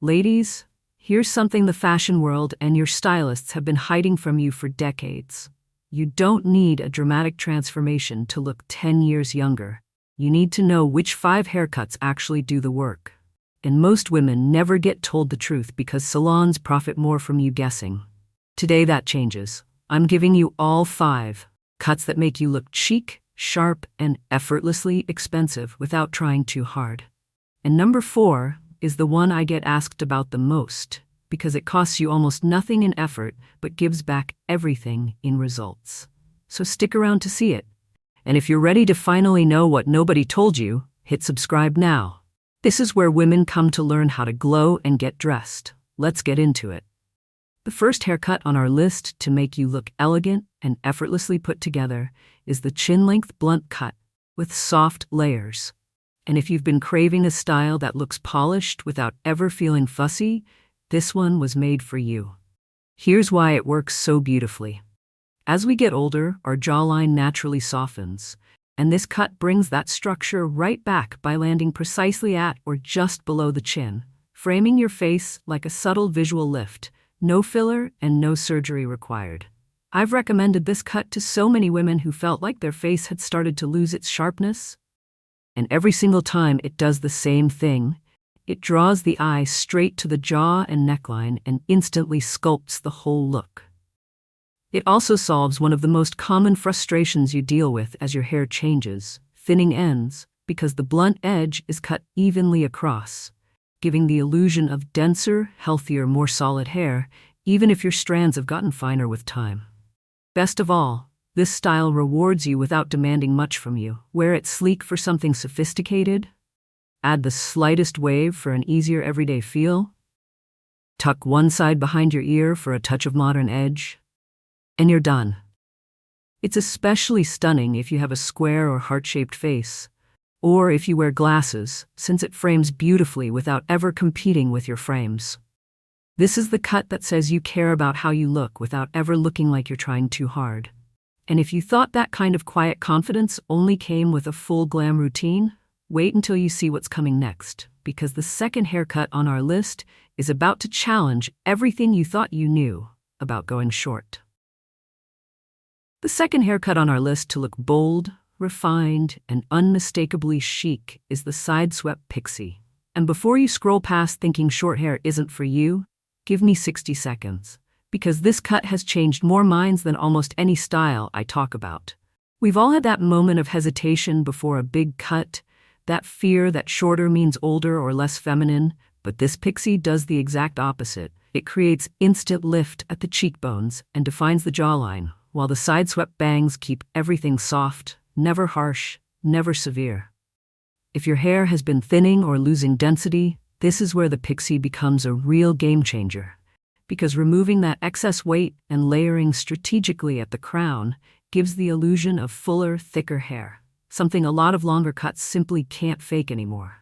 Ladies, here's something the fashion world and your stylists have been hiding from you for decades. You don't need a dramatic transformation to look 10 years younger. You need to know which 5 haircuts actually do the work. And most women never get told the truth because salons profit more from you guessing. Today that changes. I'm giving you all 5 cuts that make you look chic, sharp, and effortlessly expensive without trying too hard. And number 4 is the one I get asked about the most, because it costs you almost nothing in effort but gives back everything in results. So stick around to see it. And if you're ready to finally know what nobody told you, hit subscribe now. This is where women come to learn how to glow and get dressed. Let's get into it. The first haircut on our list to make you look elegant and effortlessly put together is the chin-length blunt cut with soft layers. And if you've been craving a style that looks polished without ever feeling fussy, this one was made for you. Here's why it works so beautifully. As we get older, our jawline naturally softens, and this cut brings that structure right back by landing precisely at or just below the chin, framing your face like a subtle visual lift. No filler and no surgery required. I've recommended this cut to so many women who felt like their face had started to lose its sharpness. And every single time it does the same thing. It draws the eye straight to the jaw and neckline and instantly sculpts the whole look. It also solves one of the most common frustrations you deal with as your hair changes, thinning ends, because the blunt edge is cut evenly across, giving the illusion of denser, healthier, more solid hair, even if your strands have gotten finer with time. Best of all, this style rewards you without demanding much from you. Wear it sleek for something sophisticated. Add the slightest wave for an easier everyday feel. Tuck one side behind your ear for a touch of modern edge. And you're done. It's especially stunning if you have a square or heart-shaped face, or if you wear glasses, since it frames beautifully without ever competing with your frames. This is the cut that says you care about how you look without ever looking like you're trying too hard. And if you thought that kind of quiet confidence only came with a full glam routine, wait until you see what's coming next, because the second haircut on our list is about to challenge everything you thought you knew about going short. The second haircut on our list to look bold, refined, and unmistakably chic is the side-swept Pixie. And before you scroll past thinking short hair isn't for you, give me 60 seconds, because this cut has changed more minds than almost any style I talk about. We've all had that moment of hesitation before a big cut, that fear that shorter means older or less feminine, but this Pixie does the exact opposite. It creates instant lift at the cheekbones and defines the jawline, while the side-swept bangs keep everything soft, never harsh, never severe. If your hair has been thinning or losing density, this is where the Pixie becomes a real game changer. Because removing that excess weight and layering strategically at the crown gives the illusion of fuller, thicker hair, something a lot of longer cuts simply can't fake anymore.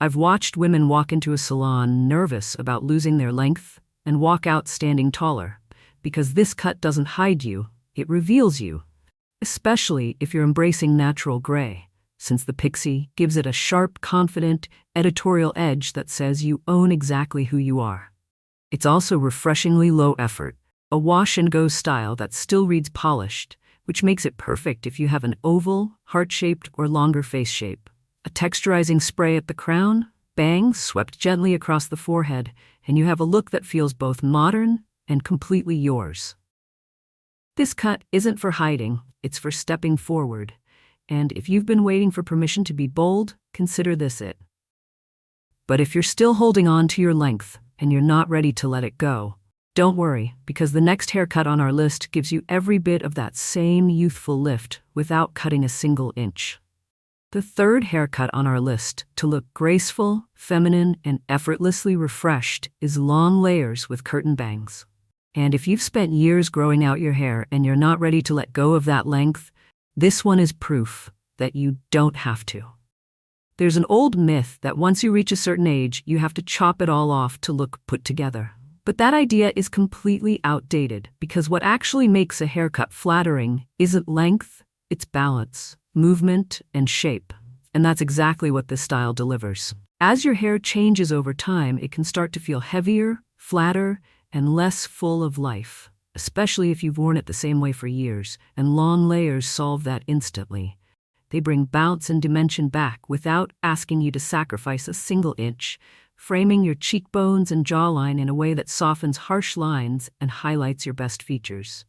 I've watched women walk into a salon nervous about losing their length and walk out standing taller, because this cut doesn't hide you, it reveals you. Especially if you're embracing natural gray, since the Pixie gives it a sharp, confident, editorial edge that says you own exactly who you are. It's also refreshingly low effort, a wash-and-go style that still reads polished, which makes it perfect if you have an oval, heart-shaped, or longer face shape. A texturizing spray at the crown, bangs swept gently across the forehead, and you have a look that feels both modern and completely yours. This cut isn't for hiding, it's for stepping forward. And if you've been waiting for permission to be bold, consider this it. But if you're still holding on to your length and you're not ready to let it go, don't worry, because the next haircut on our list gives you every bit of that same youthful lift without cutting a single inch. The third haircut on our list to look graceful, feminine, and effortlessly refreshed is long layers with curtain bangs. And if you've spent years growing out your hair and you're not ready to let go of that length, this one is proof that you don't have to. There's an old myth that once you reach a certain age, you have to chop it all off to look put together. But that idea is completely outdated, because what actually makes a haircut flattering isn't length, it's balance, movement, and shape. And that's exactly what this style delivers. As your hair changes over time, it can start to feel heavier, flatter, and less full of life, especially if you've worn it the same way for years, and long layers solve that instantly. They bring bounce and dimension back without asking you to sacrifice a single inch, framing your cheekbones and jawline in a way that softens harsh lines and highlights your best features.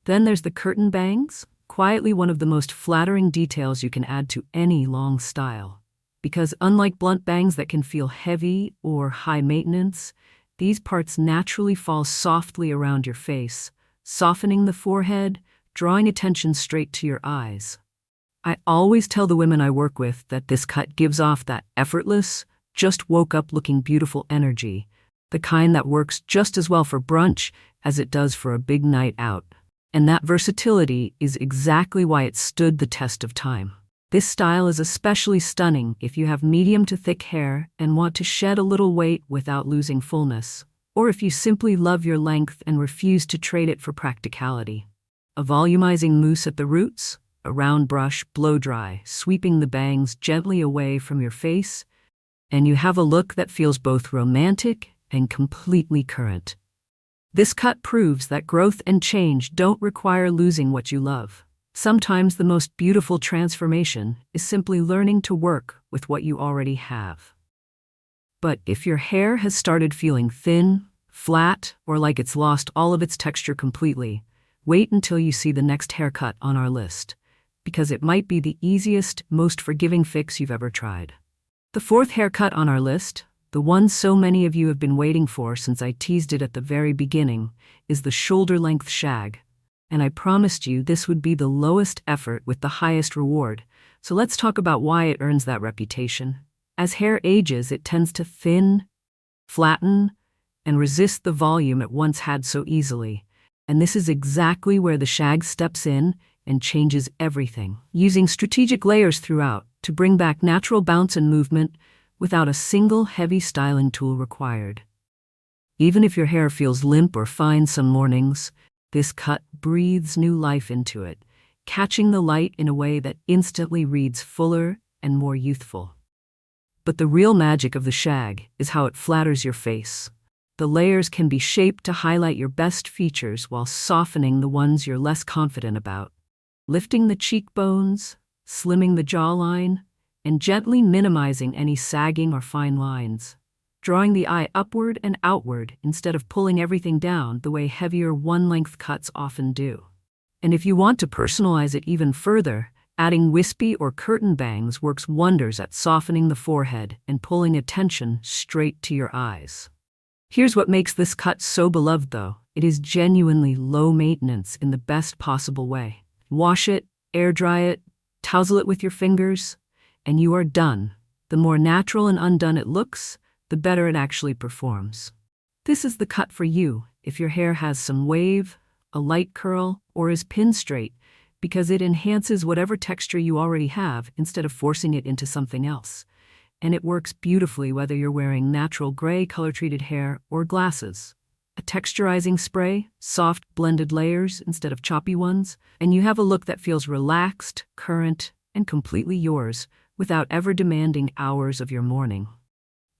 Then there's the curtain bangs, quietly one of the most flattering details you can add to any long style. Because unlike blunt bangs that can feel heavy or high maintenance, these parts naturally fall softly around your face, softening the forehead, drawing attention straight to your eyes. I always tell the women I work with that this cut gives off that effortless, just woke up looking beautiful energy, the kind that works just as well for brunch as it does for a big night out. And that versatility is exactly why it stood the test of time. This style is especially stunning if you have medium to thick hair and want to shed a little weight without losing fullness, or if you simply love your length and refuse to trade it for practicality. A volumizing mousse at the roots, a round brush blow-dry, sweeping the bangs gently away from your face, and you have a look that feels both romantic and completely current. This cut proves that growth and change don't require losing what you love. Sometimes the most beautiful transformation is simply learning to work with what you already have. But if your hair has started feeling thin, flat, or like it's lost all of its texture completely, wait until you see the next haircut on our list, because it might be the easiest, most forgiving fix you've ever tried. The fourth haircut on our list, the one so many of you have been waiting for since I teased it at the very beginning, is the shoulder-length shag. And I promised you this would be the lowest effort with the highest reward, so let's talk about why it earns that reputation. As hair ages, it tends to thin, flatten, and resist the volume it once had so easily. And this is exactly where the shag steps in and changes everything, using strategic layers throughout to bring back natural bounce and movement without a single heavy styling tool required. Even if your hair feels limp or fine some mornings, this cut breathes new life into it, catching the light in a way that instantly reads fuller and more youthful. But the real magic of the shag is how it flatters your face. The layers can be shaped to highlight your best features while softening the ones you're less confident about, lifting the cheekbones, slimming the jawline, and gently minimizing any sagging or fine lines, drawing the eye upward and outward instead of pulling everything down the way heavier one-length cuts often do. And if you want to personalize it even further, adding wispy or curtain bangs works wonders at softening the forehead and pulling attention straight to your eyes. Here's what makes this cut so beloved though. It is genuinely low maintenance in the best possible way. Wash it, air dry it, tousle it with your fingers, and you are done. The more natural and undone it looks, the better it actually performs. This is the cut for you if your hair has some wave, a light curl, or is pin straight, because it enhances whatever texture you already have instead of forcing it into something else. And it works beautifully whether you're wearing natural gray color-treated hair or glasses. A texturizing spray, soft blended layers instead of choppy ones, and you have a look that feels relaxed, current, and completely yours without ever demanding hours of your morning.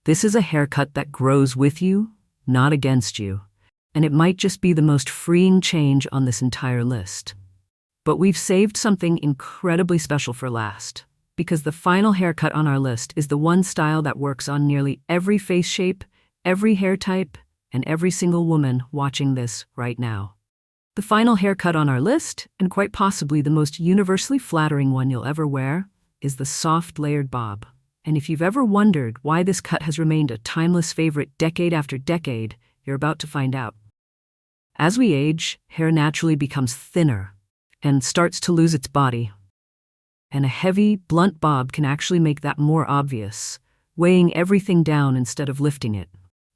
This is a haircut that grows with you, not against you, and it might just be the most freeing change on this entire list. But we've saved something incredibly special for last, because the final haircut on our list is the one style that works on nearly every face shape, every hair type, and every single woman watching this right now. The final haircut on our list, and quite possibly the most universally flattering one you'll ever wear, is the soft layered bob. And if you've ever wondered why this cut has remained a timeless favorite decade after decade, you're about to find out. As we age, hair naturally becomes thinner and starts to lose its body. And a heavy, blunt bob can actually make that more obvious, weighing everything down instead of lifting it.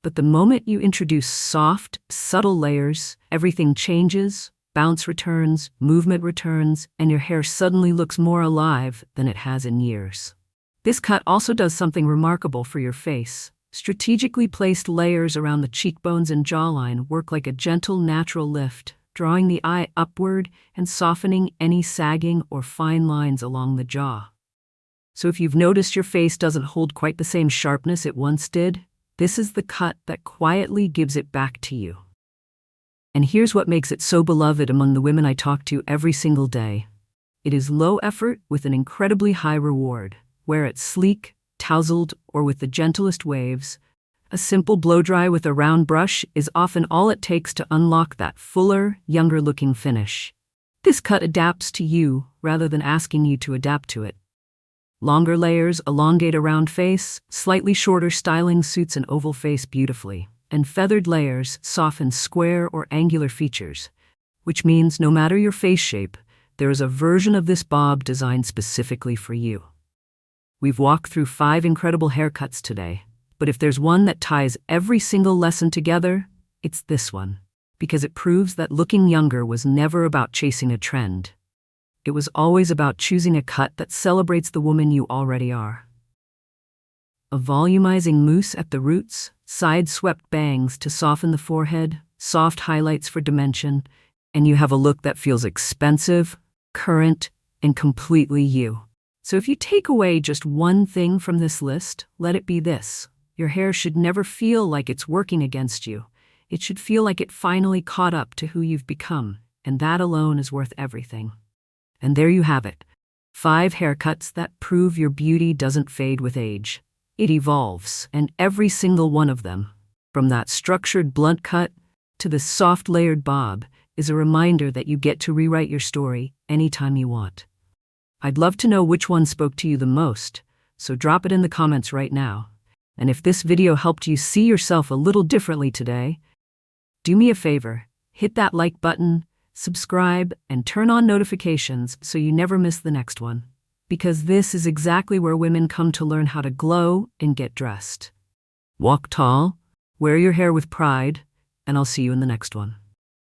But the moment you introduce soft, subtle layers, everything changes, bounce returns, movement returns, and your hair suddenly looks more alive than it has in years. This cut also does something remarkable for your face. Strategically placed layers around the cheekbones and jawline work like a gentle, natural lift, drawing the eye upward and softening any sagging or fine lines along the jaw. So if you've noticed your face doesn't hold quite the same sharpness it once did, this is the cut that quietly gives it back to you. And here's what makes it so beloved among the women I talk to every single day. It is low effort with an incredibly high reward. Wear it sleek, tousled, or with the gentlest waves. A simple blow-dry with a round brush is often all it takes to unlock that fuller, younger-looking finish. This cut adapts to you rather than asking you to adapt to it. Longer layers elongate a round face, slightly shorter styling suits an oval face beautifully, and feathered layers soften square or angular features, which means no matter your face shape, there is a version of this bob designed specifically for you. We've walked through 5 incredible haircuts today, but if there's one that ties every single lesson together, it's this one, because it proves that looking younger was never about chasing a trend. It was always about choosing a cut that celebrates the woman you already are. A volumizing mousse at the roots, side-swept bangs to soften the forehead, soft highlights for dimension, and you have a look that feels expensive, current, and completely you. So if you take away just one thing from this list, let it be this. Your hair should never feel like it's working against you. It should feel like it finally caught up to who you've become, and that alone is worth everything. And there you have it. 5 haircuts that prove your beauty doesn't fade with age. It evolves, and every single one of them, from that structured blunt cut to the soft layered bob, is a reminder that you get to rewrite your story anytime you want. I'd love to know which one spoke to you the most, so drop it in the comments right now. And if this video helped you see yourself a little differently today, do me a favor, hit that like button, subscribe, and turn on notifications so you never miss the next one. Because this is exactly where women come to learn how to glow and get dressed. Walk tall, wear your hair with pride, and I'll see you in the next one.